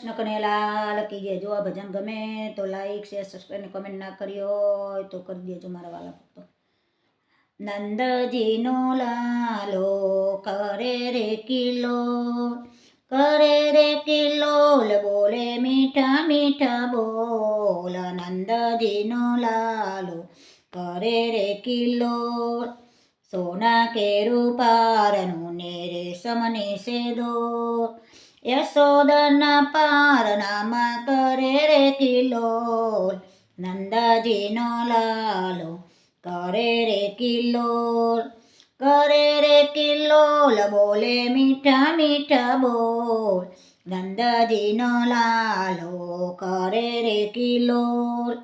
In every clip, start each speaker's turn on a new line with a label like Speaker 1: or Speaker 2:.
Speaker 1: કૃષ્ણ કનૈયાલાલ કી જય। જો આ ભજન ગમે તો લાઈક શેર સબસ્ક્રાઈબ ને કમેન્ટ ના કરી હોય તો કરી દેજો મારા વાલા ભક્તો। નંદજીનો લાલો કરે રે કિલોલ, કરે રે કિલોલ, બોલે મીઠા મીઠા બોલ। નંદજીનો લાલો કરે રે કિલોલ, સોના કે રૂપારનું ને રેશમની સેદોર, યશોદના પારણામાં કરે રે કિલોલ। નંદજીનો લાલો કરે રે કિલોલ, કરે રે કિલોલ, બોલે મીઠા મીઠા બોલ। નંદજીનો લાલો કરે રે કિલોલ,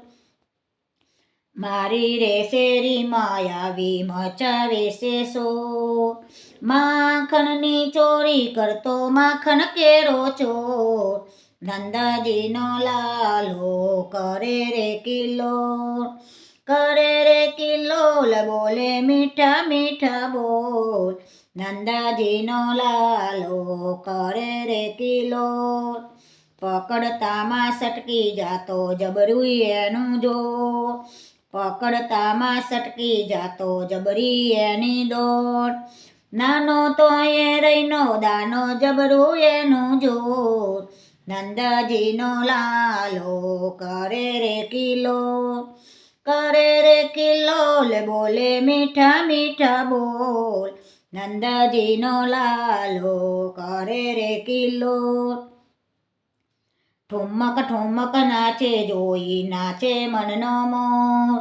Speaker 1: મારી રે શેરીમાં આવી મચાવે છે શોર, માખણની ચોરી કરતો માખણ કેરો ચોર। નંદજીનો લાલો કરે રે કિલોલ, કરે રે કિલોલ, બોલે મીઠા મીઠા બોલ। નંદજીનો લાલો કરે રે કિલોલ, પકડતામાં સટકી જાતો જબરું એનું જોર, પકડતામાં સટકી જાતો જબરી એની દોડ। નાનો તો એ રહીનો દાનો જબરું એનું જોર। નંદજીનો લાલો કરે રે કિલોલ, કરે રે કિલોલ, બોલે મીઠા મીઠા બોલ। નંદજીનો લાલો કરે રે કિલોલ, ઠુમક ઠુમક નાચે જોઈ નાચે મનનો મોર,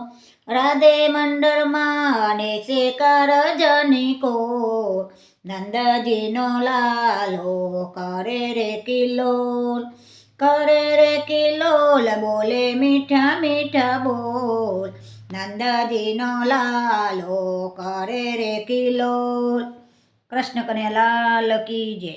Speaker 1: રાધે મંડળમાં નેચે કારજની કોર। નંદજીનો લાલો કરે રે કિલોલ, કરે રે કિલોલ, બોલે મીઠા મીઠા બોલ। નંદજીનો લાલો કરે રે કિલોલ। કૃષ્ણ કનૈયાલાલ કી જય।